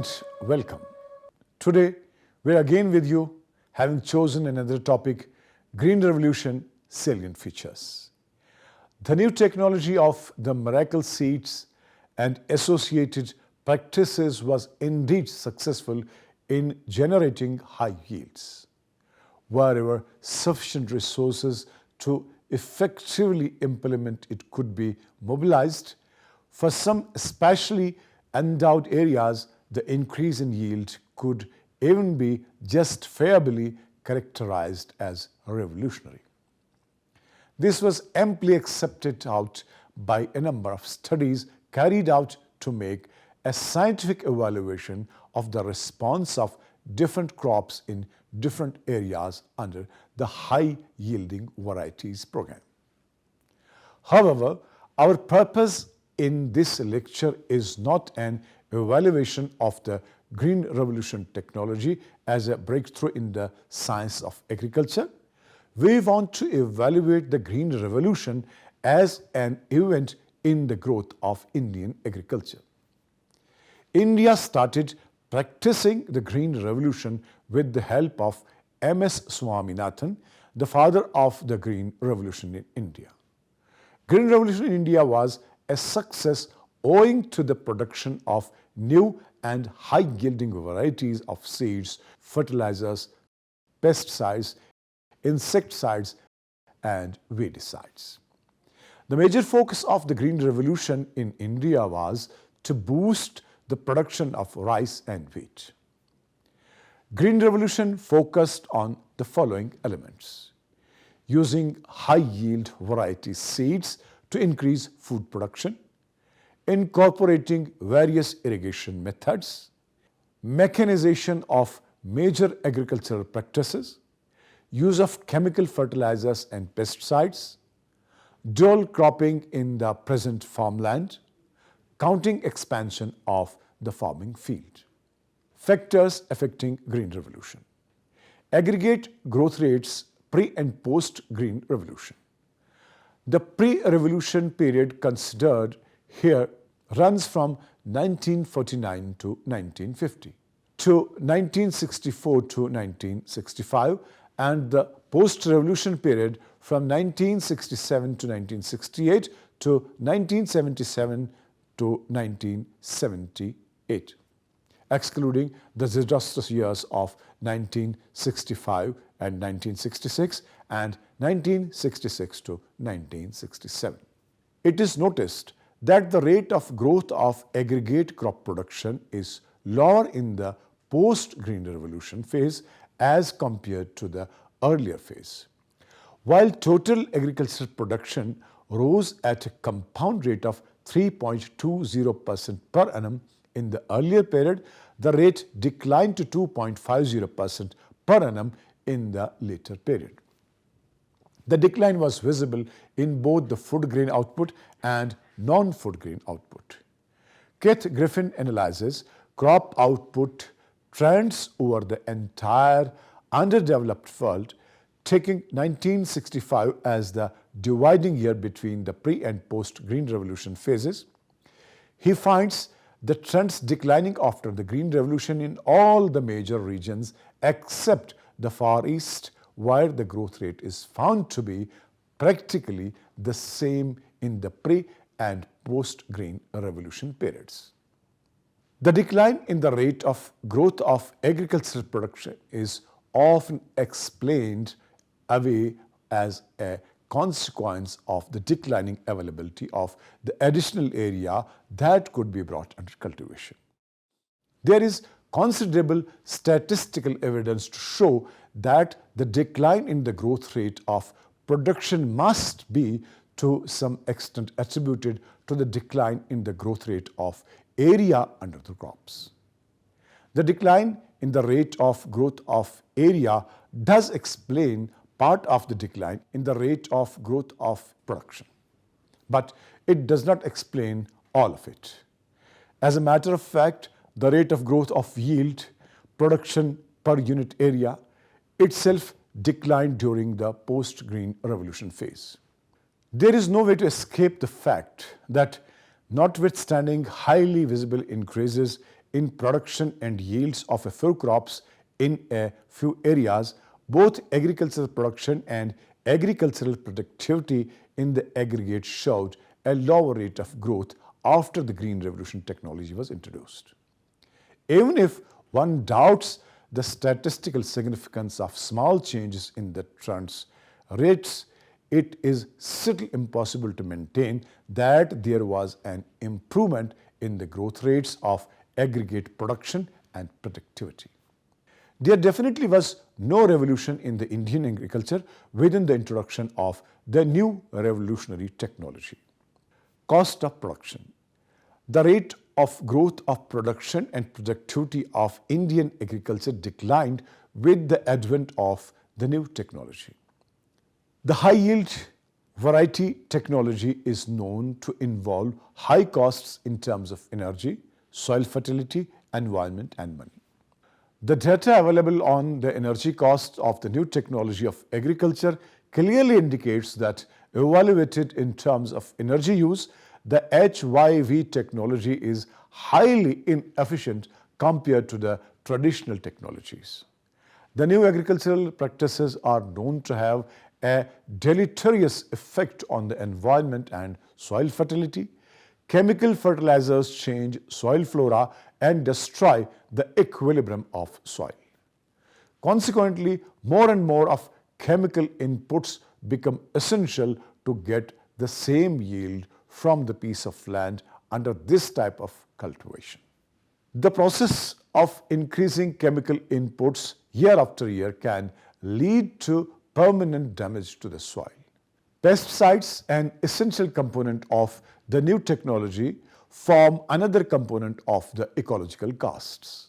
and welcome. Today we're again with you, having chosen another topic, Green Revolution Salient Features. The new technology of the miracle seeds and associated practices was indeed successful in generating high yields. Wherever sufficient resources to effectively implement it could be mobilized, for some especially endowed areas, the increase in yield could even be justifiably characterized as revolutionary. This was amply accepted out by a number of studies carried out to make a scientific evaluation of the response of different crops in different areas under the high-yielding varieties program. However, our purpose in this lecture is not an evaluation of the Green Revolution technology as a breakthrough in the science of agriculture. We want to evaluate the Green Revolution as an event in the growth of Indian agriculture. India started practicing the Green Revolution with the help of M.S. Swaminathan, the father of the Green Revolution in India. Green Revolution in India was a success owing to the production of new and high-yielding varieties of seeds, fertilizers, pesticides, insecticides, and weedicides. The major focus of the Green Revolution in India was to boost the production of rice and wheat. Green Revolution focused on the following elements: using high-yield variety seeds to increase food production, incorporating various irrigation methods, mechanization of major agricultural practices, use of chemical fertilizers and pesticides, dual cropping in the present farmland, counting expansion of the farming field. Factors affecting Green Revolution. Aggregate growth rates pre and post Green Revolution. The pre-revolution period considered here runs from 1949 to 1950 to 1964 to 1965, and the post-revolution period from 1967 to 1968 to 1977 to 1978, excluding the disastrous years of 1965 and 1966 and 1966 to 1967. It is noticed that the rate of growth of aggregate crop production is lower in the post-Green Revolution phase as compared to the earlier phase. While total agricultural production rose at a compound rate of 3.20% per annum in the earlier period, the rate declined to 2.50% per annum in the later period. The decline was visible in both the food grain output and non-food grain output. Keith Griffin analyzes crop output trends over the entire underdeveloped world, taking 1965 as the dividing year between the pre- and post-Green Revolution phases. He finds the trends declining after the Green Revolution in all the major regions except the Far East, where the growth rate is found to be practically the same in the pre- and post-Green Revolution periods. The decline in the rate of growth of agricultural production is often explained away as a consequence of the declining availability of the additional area that could be brought under cultivation. There is considerable statistical evidence to show that the decline in the growth rate of production must be to some extent attributed to the decline in the growth rate of area under the crops. The decline in the rate of growth of area does explain part of the decline in the rate of growth of production, but it does not explain all of it. As a matter of fact, the rate of growth of yield, production per unit area, itself declined during the post-Green Revolution phase. There is no way to escape the fact that notwithstanding highly visible increases in production and yields of a few crops in a few areas, both agricultural production and agricultural productivity in the aggregate showed a lower rate of growth after the Green Revolution technology was introduced. Even if one doubts the statistical significance of small changes in the trends rates, it is still impossible to maintain that there was an improvement in the growth rates of aggregate production and productivity. There definitely was no revolution in the Indian agriculture within the introduction of the new revolutionary technology. Cost of production. The rate of growth of production and productivity of Indian agriculture declined with the advent of the new technology. The high yield variety technology is known to involve high costs in terms of energy, soil fertility, environment, and money. The data available on the energy costs of the new technology of agriculture clearly indicates that, evaluated in terms of energy use, the HYV technology is highly inefficient compared to the traditional technologies. The new agricultural practices are known to have a deleterious effect on the environment and soil fertility. Chemical fertilizers change soil flora and destroy the equilibrium of soil. Consequently, more and more of chemical inputs become essential to get the same yield from the piece of land under this type of cultivation. The process of increasing chemical inputs year after year can lead to permanent damage to the soil. Pesticides, an essential component of the new technology, form another component of the ecological costs.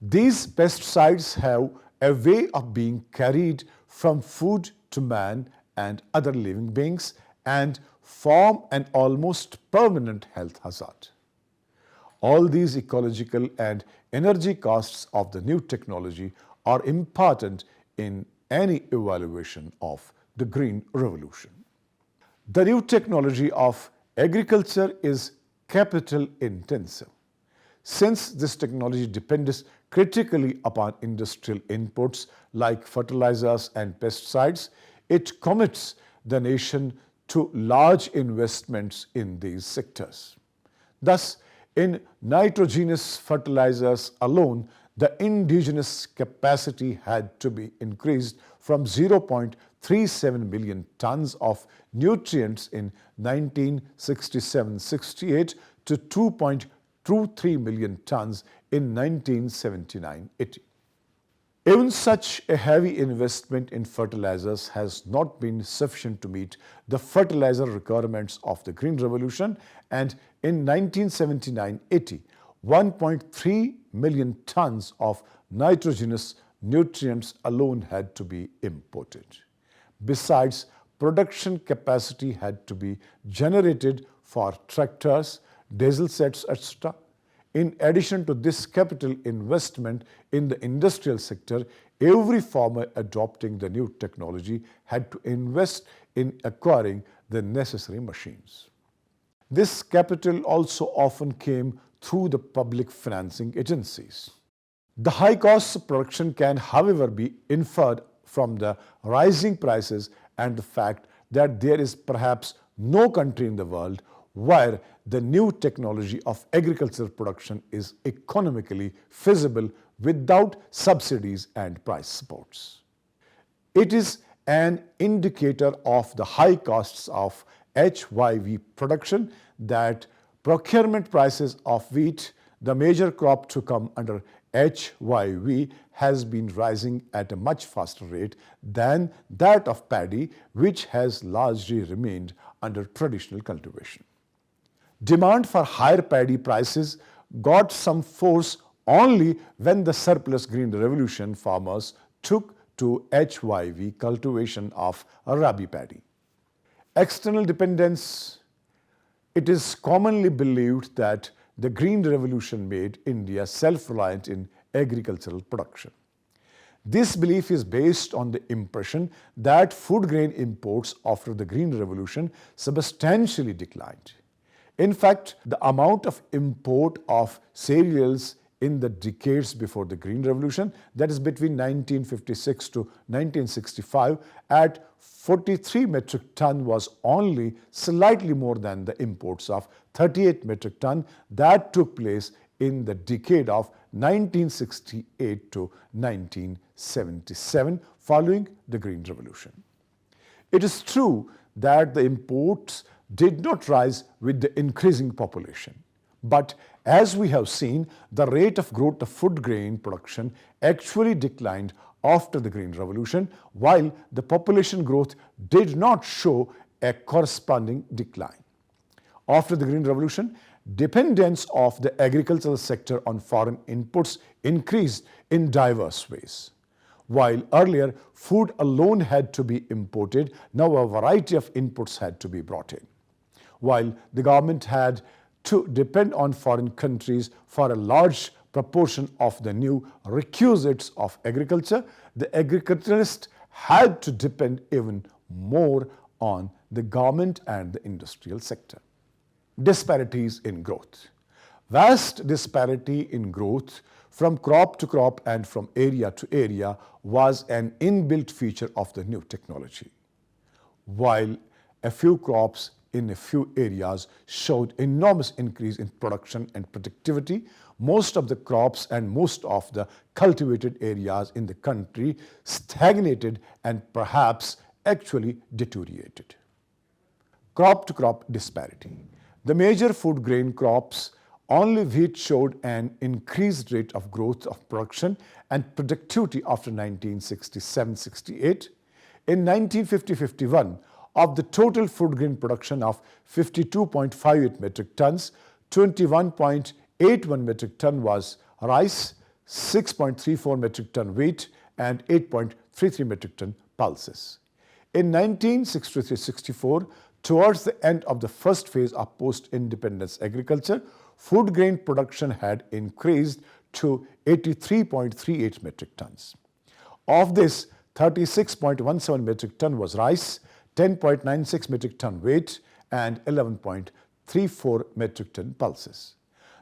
These pesticides have a way of being carried from food to man and other living beings and form an almost permanent health hazard. All these ecological and energy costs of the new technology are important in any evaluation of the Green Revolution. The new technology of agriculture is capital intensive. Since this technology depends critically upon industrial inputs like fertilizers and pesticides, it commits the nation to large investments in these sectors. Thus, in nitrogenous fertilizers alone, the indigenous capacity had to be increased from 0.37 million tons of nutrients in 1967-68 to 2.23 million tons in 1979-80. Even such a heavy investment in fertilizers has not been sufficient to meet the fertilizer requirements of the Green Revolution, and in 1979-80, 1.3 million tons of nitrogenous nutrients alone had to be imported. Besides, production capacity had to be generated for tractors, diesel sets, etc. In addition to this capital investment in the industrial sector, every farmer adopting the new technology had to invest in acquiring the necessary machines. This capital also often came through the public financing agencies. The high costs of production can, however, be inferred from the rising prices and the fact that there is perhaps no country in the world where the new technology of agricultural production is economically feasible without subsidies and price supports. It is an indicator of the high costs of HYV production that procurement prices of wheat, the major crop to come under HYV, has been rising at a much faster rate than that of paddy, which has largely remained under traditional cultivation. Demand for higher paddy prices got some force only when the surplus Green Revolution farmers took to HYV cultivation of rabi paddy. External dependence. It is commonly believed that the Green Revolution made India self-reliant in agricultural production. This belief is based on the impression that food grain imports after the Green Revolution substantially declined. In fact, the amount of import of cereals in the decades before the Green Revolution, that is between 1956 to 1965, at 43 metric ton was only slightly more than the imports of 38 metric ton that took place in the decade of 1968 to 1977 following the Green Revolution. It is true that the imports did not rise with the increasing population. But as we have seen, the rate of growth of food grain production actually declined after the Green Revolution, while the population growth did not show a corresponding decline. After the Green Revolution, dependence of the agricultural sector on foreign inputs increased in diverse ways. While earlier food alone had to be imported, now a variety of inputs had to be brought in. While the government had to depend on foreign countries for a large proportion of the new requisites of agriculture, the agriculturalists had to depend even more on the government and the industrial sector. Disparities in growth. Vast disparity in growth from crop to crop and from area to area was an inbuilt feature of the new technology. While a few crops in a few areas showed enormous increase in production and productivity, most of the crops and most of the cultivated areas in the country stagnated and perhaps actually deteriorated. Crop to crop disparity. The major food grain crops, only wheat showed an increased rate of growth of production and productivity after 1967-68. In 1950-51, of the total food grain production of 52.58 metric tons, 21.81 metric ton was rice, 6.34 metric ton wheat, and 8.33 metric ton pulses. In 1963-64, towards the end of the first phase of post-independence agriculture, food grain production had increased to 83.38 metric tons. Of this, 36.17 metric ton was rice, 10.96 metric ton wheat, and 11.34 metric ton pulses.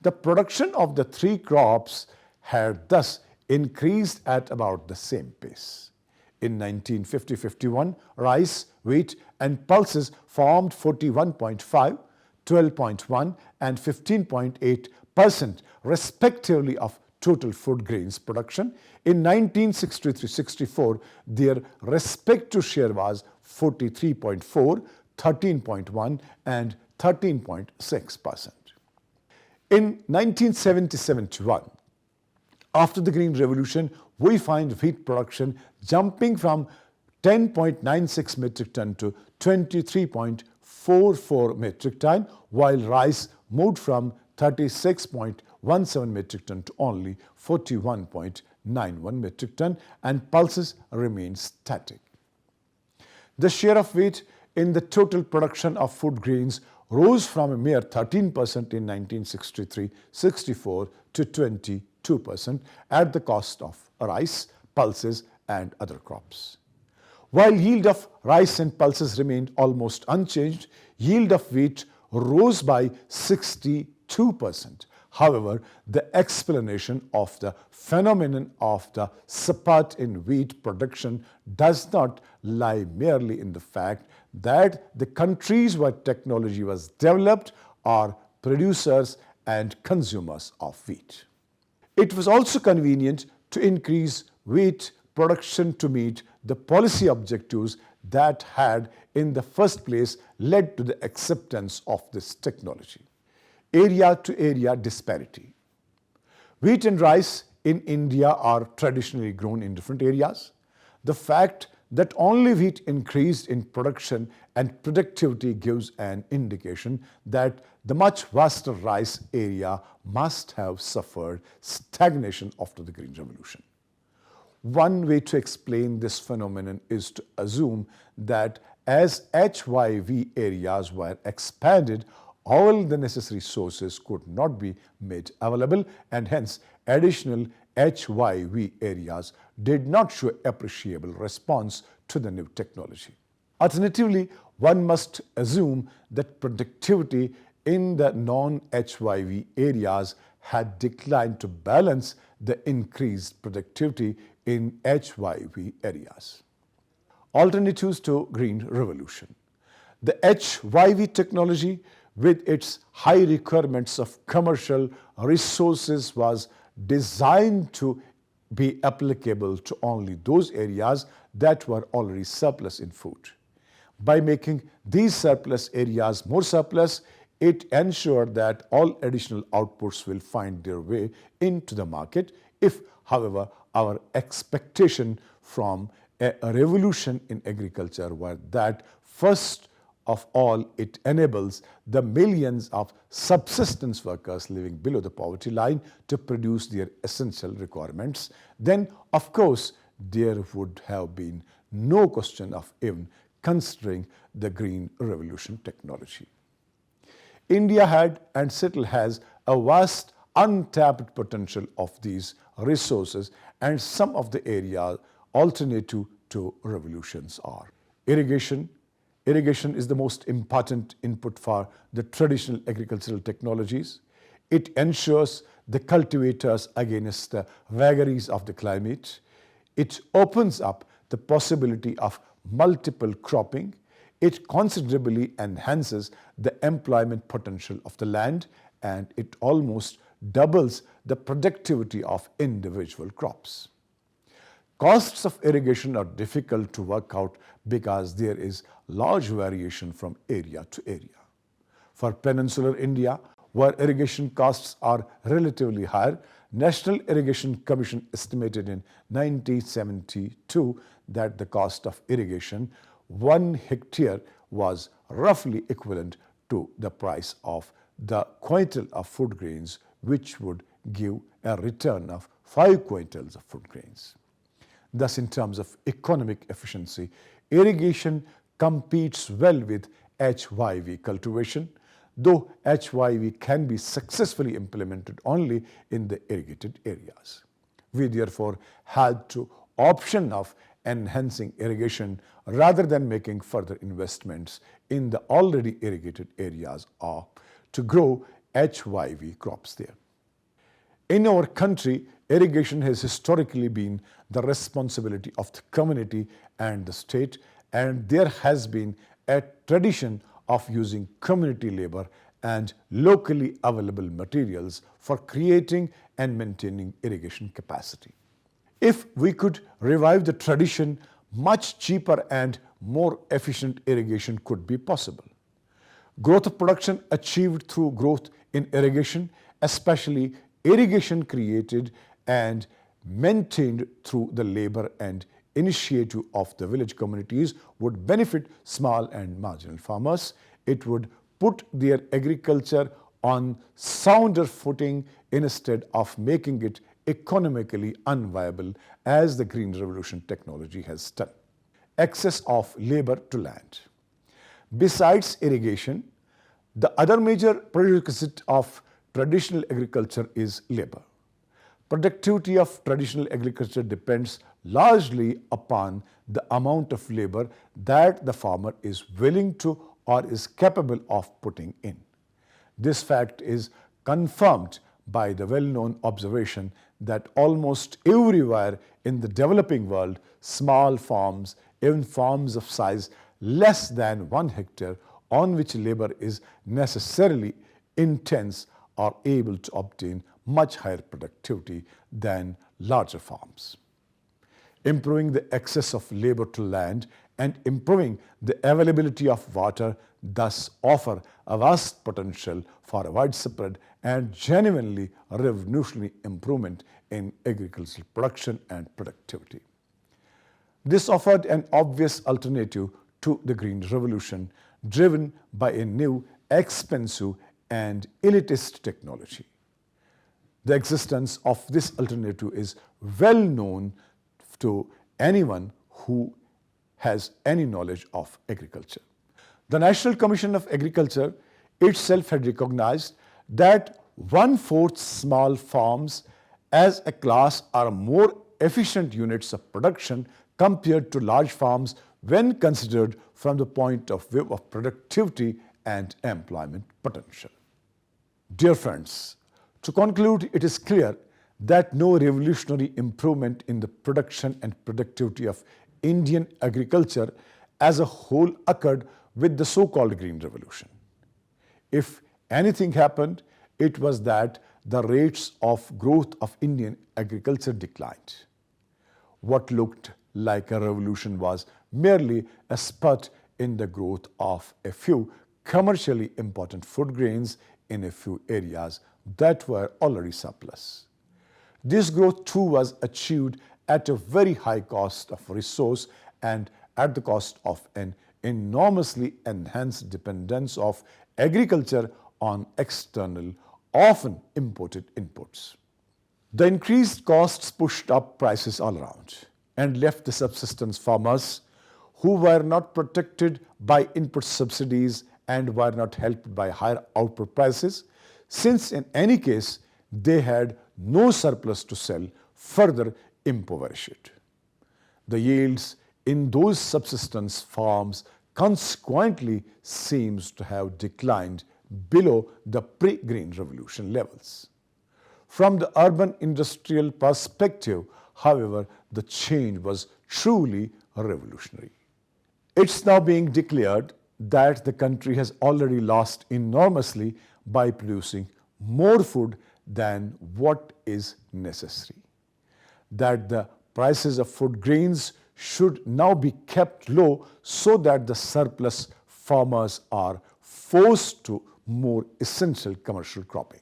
The production of the three crops had thus increased at about the same pace. In 1950-51, rice, wheat, and pulses formed 41.5, 12.1, and 15.8% respectively of total food grains production. In 1963-64, their respective share was 43.4, 13.1, and 13.6%. In 1970-71, after the Green Revolution, we find wheat production jumping from 10.96 metric ton to 23.44 metric ton, while rice moved from 36.17 metric ton to only 41.91 metric ton, and pulses remained static. The share of wheat in the total production of food grains rose from a mere 13% in 1963-64 to 22% at the cost of rice, pulses, and other crops. While yield of rice and pulses remained almost unchanged, yield of wheat rose by 62%. However, the explanation of the phenomenon of the spurt in wheat production does not lie merely in the fact that the countries where technology was developed are producers and consumers of wheat. It was also convenient to increase wheat production to meet the policy objectives that had in the first place led to the acceptance of this technology. Area to area disparity. Wheat and rice in India are traditionally grown in different areas. The fact that only wheat increased in production and productivity gives an indication that the much vaster rice area must have suffered stagnation after the Green Revolution. One way to explain this phenomenon is to assume that as HYV areas were expanded, all the necessary sources could not be made available, and hence additional HYV areas did not show appreciable response to the new technology. Alternatively, one must assume that productivity in the non-HYV areas had declined to balance the increased productivity in HYV areas. Alternatives to green revolution. The HYV technology, with its high requirements of commercial resources, was designed to be applicable to only those areas that were already surplus in food. By making these surplus areas more surplus, it ensured that all additional outputs will find their way into the market. If, however, our expectation from a revolution in agriculture were that first of all it enables the millions of subsistence workers living below the poverty line to produce their essential requirements, then of course there would have been no question of even considering the green revolution technology. India had and still has a vast untapped potential of these resources, and some of the areas alternative to revolutions are irrigation. Irrigation is the most important input for the traditional agricultural technologies. It ensures the cultivators against the vagaries of the climate. It opens up the possibility of multiple cropping. It considerably enhances the employment potential of the land, and it almost doubles the productivity of individual crops. Costs of irrigation are difficult to work out because there is large variation from area to area. For peninsular India, where irrigation costs are relatively higher, National Irrigation Commission estimated in 1972 that the cost of irrigation 1 hectare was roughly equivalent to the price of the quintal of food grains, which would give a return of 5 quintals of food grains. Thus, in terms of economic efficiency, irrigation competes well with HYV cultivation, though HYV can be successfully implemented only in the irrigated areas. We therefore had to option of enhancing irrigation rather than making further investments in the already irrigated areas or to grow HYV crops there. In our country, irrigation has historically been the responsibility of the community and the state, and there has been a tradition of using community labor and locally available materials for creating and maintaining irrigation capacity. If we could revive the tradition, much cheaper and more efficient irrigation could be possible. Growth of production achieved through growth in irrigation, especially irrigation created and maintained through the labor and initiative of the village communities, would benefit small and marginal farmers. It would put their agriculture on sounder footing instead of making it economically unviable as the green revolution technology has done. Access of labor to land. Besides irrigation, the other major prerequisite of traditional agriculture is labor. Productivity of traditional agriculture depends largely upon the amount of labor that the farmer is willing to or is capable of putting in. This fact is confirmed by the well-known observation that almost everywhere in the developing world, small farms, even farms of size less than 1 hectare, on which labor is necessarily intense, are able to obtain much higher productivity than larger farms. Improving the access of labor to land and improving the availability of water thus offer a vast potential for a widespread and genuinely revolutionary improvement in agricultural production and productivity. This offered an obvious alternative to the Green Revolution, driven by a new, expensive and elitist technology. The existence of this alternative is well known to anyone who has any knowledge of agriculture. The National Commission of Agriculture itself had recognized that 1/4 small farms as a class are more efficient units of production compared to large farms when considered from the point of view of productivity and employment potential. Dear friends, To conclude, it is clear that no revolutionary improvement in the production and productivity of Indian agriculture as a whole occurred with the so-called Green Revolution. If anything happened, it was that the rates of growth of Indian agriculture declined. What looked like a revolution was merely a spurt in the growth of a few commercially important food grains in a few areas that were already surplus. This growth too was achieved at a very high cost of resource and at the cost of an enormously enhanced dependence of agriculture on external, often imported inputs. The increased costs pushed up prices all around and left the subsistence farmers, who were not protected by input subsidies and were not helped by higher output prices, since in any case they had no surplus to sell, further impoverished. The yields in those subsistence farms consequently seems to have declined below the pre-Green Revolution levels. From the urban industrial perspective, however, the change was truly revolutionary. It's now being declared that the country has already lost enormously by producing more food than what is necessary. That the prices of food grains should now be kept low so that the surplus farmers are forced to more essential commercial cropping.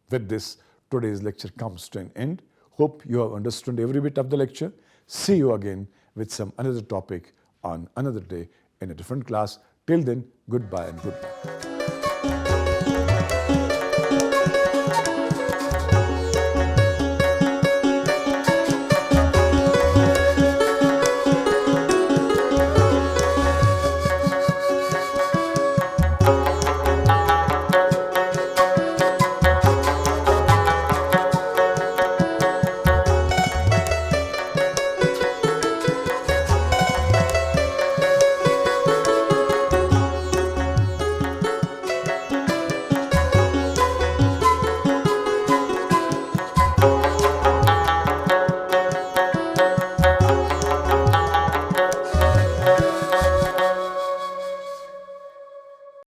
With this, today's lecture comes to an end. Hope you have understood every bit of the lecture. See you again with some another topic on another day in a different class. Till then, goodbye and good luck.